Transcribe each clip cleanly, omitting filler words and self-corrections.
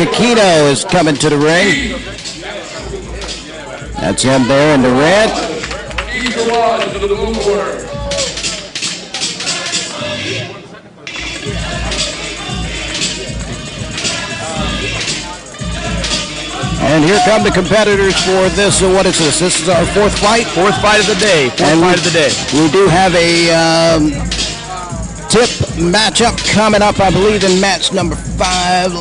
Aquino is coming to the ring. That's him there in the red. And here come the competitors for this. What is this? This is our fourth fight? Fourth fight of the day. We do have a tip matchup coming up, I believe, in match number 5.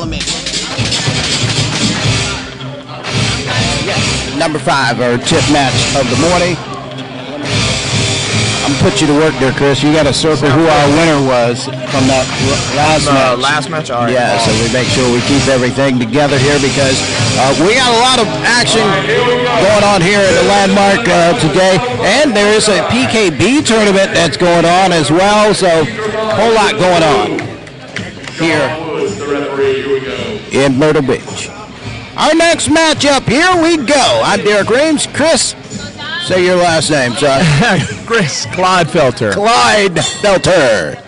Number 5, our tip match of the morning. I'm going to put you to work there, Chris. You got to circle who our winner was from that last match. All right. Yeah, so we make sure we keep everything together here because we got a lot of action going on here at the Landmark today. And there is a PKB tournament that's going on as well, so a whole lot going on here in Myrtle Beach. Our next matchup, here we go. I'm Derek Reams. Chris, say your last name, son. Chris Clydefelter. Clydefelter.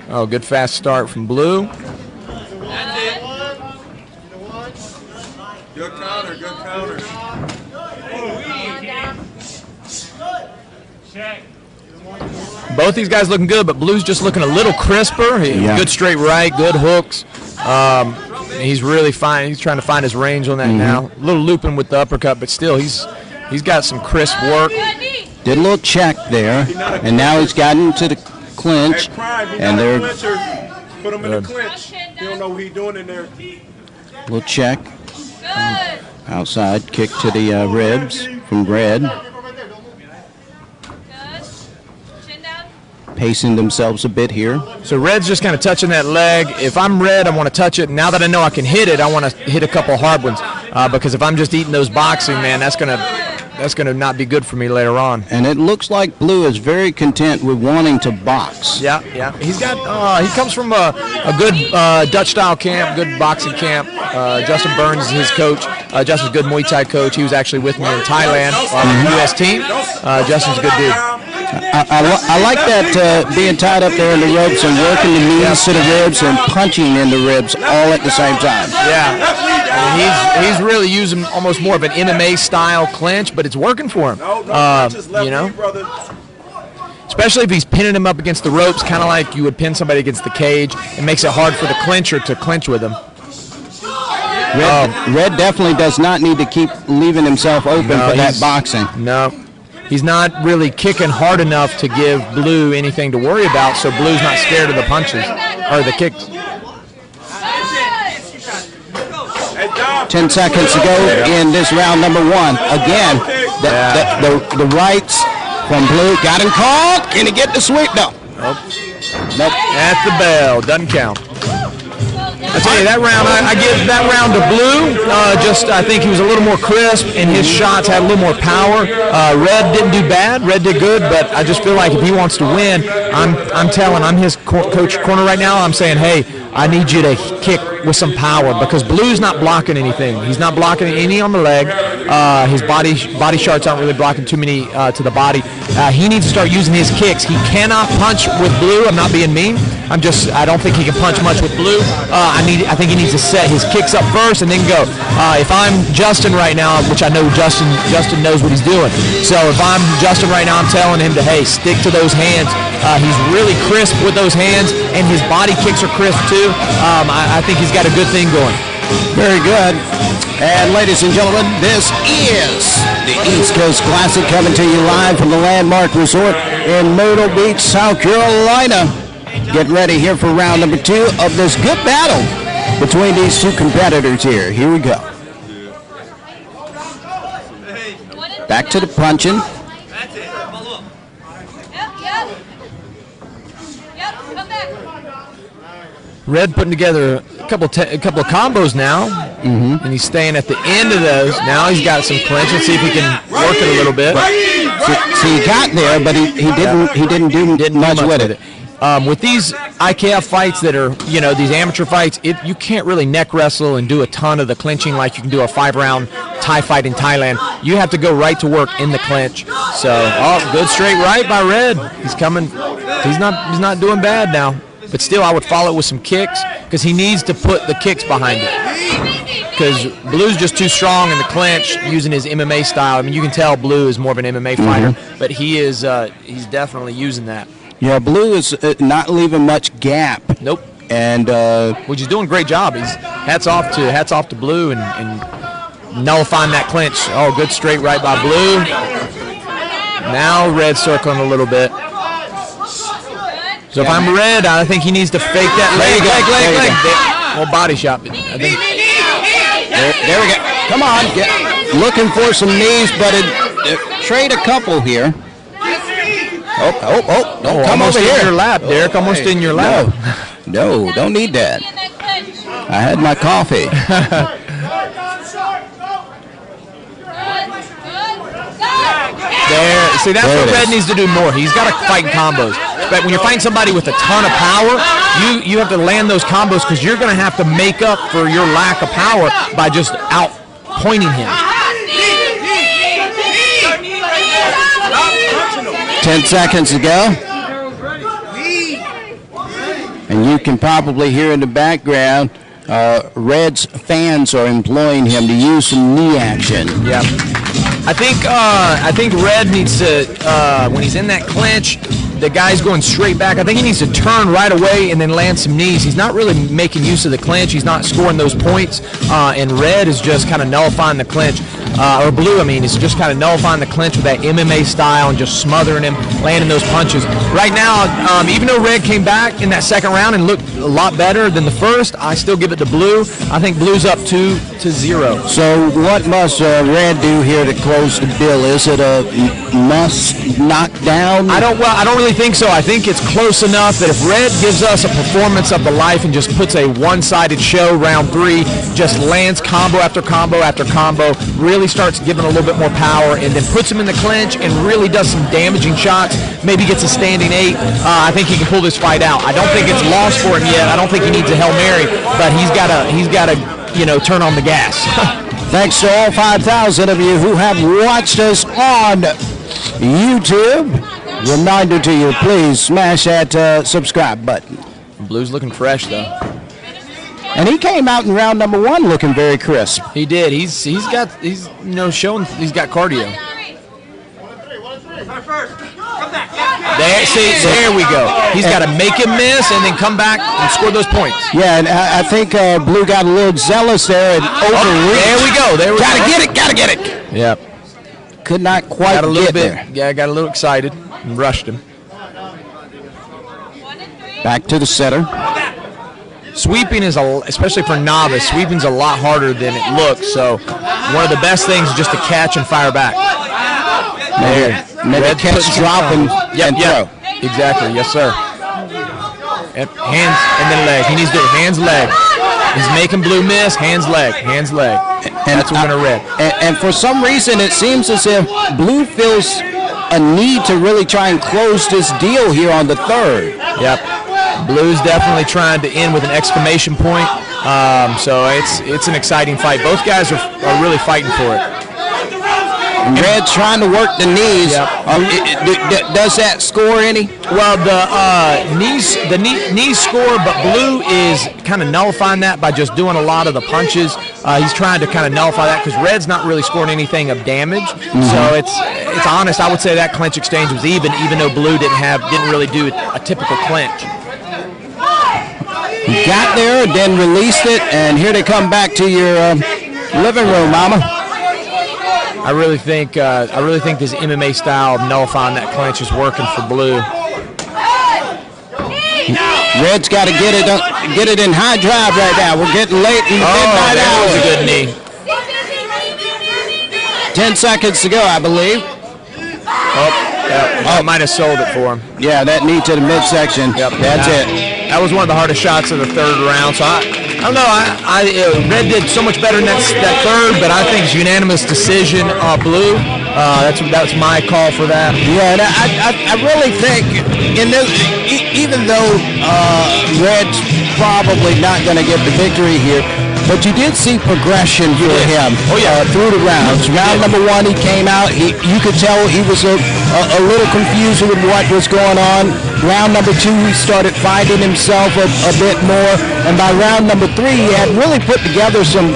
Oh, good fast start from Blue. That's it. Good counter, good counter. Both these guys looking good, but Blue's just looking a little crisper. Good straight right, good hooks. He's really fine. He's trying to find his range on that now. A little looping with the uppercut, but still, he's got some crisp work. Did a little check there, and now he's gotten to the clinch, and they're put him in the clinch. You don't know what he's doing in there. Little check. Outside kick to the ribs from Red. Pacing themselves a bit here. So Red's just kind of touching that leg. If I'm Red, I want to touch it. Now that I know I can hit it, I want to hit a couple hard ones. Because if I'm just eating those boxing, man, that's gonna not be good for me later on. And it looks like Blue is very content with wanting to box. Yeah. He's got. He comes from a good Dutch-style camp, good boxing camp. Justin Burns is his coach. Justin's a good Muay Thai coach. He was actually with me in Thailand on the U.S. team. Justin's a good dude. I like that being tied up there in the ropes and working the knees to the ribs and punching in the ribs all at the same time. Yeah, and he's really using almost more of an MMA style clinch, but it's working for him. You know, especially if he's pinning him up against the ropes, kind of like you would pin somebody against the cage. It makes it hard for the clincher to clinch with him. Red definitely does not need to keep leaving himself open for that boxing. No. He's not really kicking hard enough to give Blue anything to worry about, so Blue's not scared of the punches or the kicks. 10 seconds to go in this round number 1. Again, the rights from Blue got him called. Can he get the sweep? No. Nope. At the bell. Doesn't count. I tell you, that round, I give that round to Blue. I think he was a little more crisp, and his shots had a little more power. Red didn't do bad. Red did good, but I just feel like if he wants to win, I'm his coach corner right now. I'm saying, hey, I need you to kick with some power because Blue's not blocking anything. He's not blocking any on the leg. His body shots aren't really blocking too many to the body. He needs to start using his kicks. He cannot punch with Blue. I'm not being mean. I don't think he can punch much with Blue. I think he needs to set his kicks up first and then go. If I'm Justin right now, which I know Justin knows what he's doing. So if I'm Justin right now, I'm telling him to, hey, stick to those hands. He's really crisp with those hands, and his body kicks are crisp too. I think he's got a good thing going. Very good. And ladies and gentlemen, this is the East Coast Classic coming to you live from the Landmark Resort in Myrtle Beach, South Carolina. Get ready here for round number 2 of this good battle between these two competitors here. Here we go. Back to the punching. Red putting together a couple of combos now, and he's staying at the end of those. Now he's got some clinch. Let's see if he can work it a little bit. See, he got there, but he didn't do much with it. With these IKF fights that are, these amateur fights, you can't really neck wrestle and do a ton of the clinching like you can do a 5-round Thai fight in Thailand. You have to go right to work in the clinch. So, good straight right by Red. He's coming. He's not doing bad now. but still I would follow it with some kicks because he needs to put the kicks behind it. Because Blue's just too strong in the clinch using his MMA style. I mean, you can tell Blue is more of an MMA fighter, but he's definitely using that. Yeah, Blue is not leaving much gap. Nope. And which he's doing a great job. He's hats off to Blue and nullifying that clinch. Oh, good straight right by Blue. Now Red circling a little bit. So if I'm Red, I think he needs to fake that leg. Well, body shot. I think. There we go. Come on. Looking for some knees, but trade a couple here. Oh. Don't come over here. In your lap, Derek. Almost in your lap. No, don't need that. I had my coffee. There. See, that's what Red needs to do more. He's got to fight in combos. But when you're fighting somebody with a ton of power, you have to land those combos because you're going to have to make up for your lack of power by just out-pointing him. 10 seconds to go. And you can probably hear in the background, Red's fans are employing him to use some knee action. Yeah. I think Red needs to, when he's in that clinch, the guy's going straight back. I think he needs to turn right away and then land some knees. He's not really making use of the clinch. He's not scoring those points. And Red is just kind of nullifying the clinch. Or Blue, I mean, is just kind of nullifying the clinch with that MMA style and just smothering him, landing those punches. Right now, even though Red came back in that second round and looked a lot better than the first, I still give it to Blue. I think Blue's up 2-0. So what must Red do here to close the deal? Is it a must knock down? I don't really think so. I think it's close enough that if Red gives us a performance of the life and just puts a one-sided show round 3, just lands combo after combo after combo, really starts giving a little bit more power, and then puts him in the clinch and really does some damaging shots, maybe gets a standing 8, I think he can pull this fight out. I don't think it's lost for him yet. I don't think he needs a Hail Mary, but he's got to turn on the gas. Thanks to all 5,000 of you who have watched us on YouTube. Reminder to you, please smash that subscribe button. Blue's looking fresh though. And he came out in round number 1 looking very crisp. He did. He's showing he's got cardio. There we go. He's got to make him miss and then come back and score those points. Yeah, and I think Blue got a little zealous there and overreached. There we go. Gotta get it. Yep. Could not quite get there. Yeah, got a little excited and rushed him. Back to the center. Sweeping is, especially for novice, sweeping's a lot harder than it looks. So one of the best things is just to catch and fire back. Maybe catch, drop, and throw. Exactly, yes, sir. And hands and then leg. He needs to do hands, leg. He's making Blue miss. Hands, leg. Hands, leg. And that's winner Red. And for some reason, it seems as if Blue feels a need to really try and close this deal here on the 3rd. Yep. Blue's definitely trying to end with an exclamation point. So it's an exciting fight. Both guys are really fighting for it. Red's trying to work the knees. Yep. Does that score any? Well, the knees score, but Blue is kind of nullifying that by just doing a lot of the punches. He's trying to kind of nullify that because Red's not really scoring anything of damage. So it's honest. I would say that clinch exchange was even though Blue didn't really do a typical clinch. You got there, then released it, and here they come back to your living room, Mama. I really think this MMA style of nullifying that clinch is working for Blue. Red's got to get it in high drive right now. We're getting late in the midnight hour. That was a good knee. 10 seconds to go, I believe. I might have sold it for him. Yeah, that knee to the midsection. Yep, that's it. That was one of the hardest shots of the 3rd round. So I don't know. Red did so much better in that 3rd, but I think it's unanimous decision. Blue. That's my call for that. Yeah, and I really think in this, even though Red's probably not going to get the victory here, but you did see progression for him through the rounds. Round number 1, he came out. You could tell he was a a little confused with what was going on. Round number 2, he started finding himself a bit more, and by round number 3, he had really put together some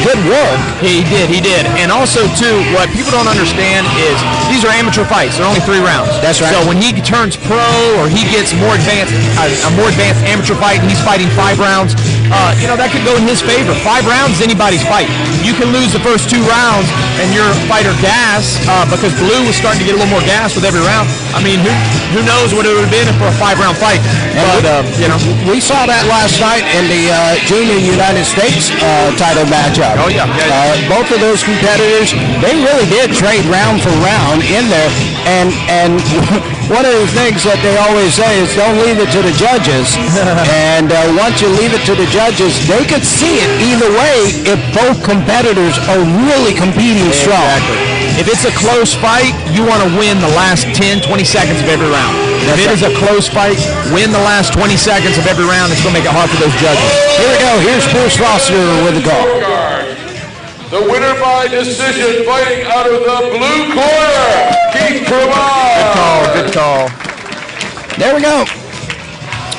good work. He did. And also, too, what people don't understand is these are amateur fights. They're only 3 rounds. That's right. So when he turns pro or he gets more advanced, a more advanced amateur fight, and he's fighting 5 rounds, that could go in his favor. 5 rounds is anybody's fight. You can lose the first 2 rounds and your fighter gas because Blue was starting to get a little more gas with every round. I mean, who knows what it would have been for a 5-round fight. But, we saw that last night in the Junior United States title matchup. Oh, yeah. Both of those competitors, they really did trade round for round in there. And one of the things that they always say is don't leave it to the judges. And once you leave it to the judges, they could see it either way if both competitors are really competing strong. Exactly. If it's a close fight, you want to win the last 10, 20 seconds of every round. If it is a close fight, win the last 20 seconds of every round. It's going to make it hard for those judges. Here we go. Here's Bruce Foster with the call. The winner by decision, fighting out of the blue corner, Keith Tremege. Good call. There we go.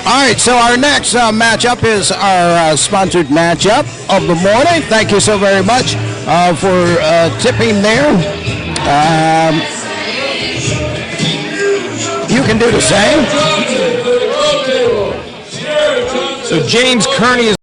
All right, so our next matchup is our sponsored matchup of the morning. Thank you so very much for tipping there. You can do the same. So James Kearney is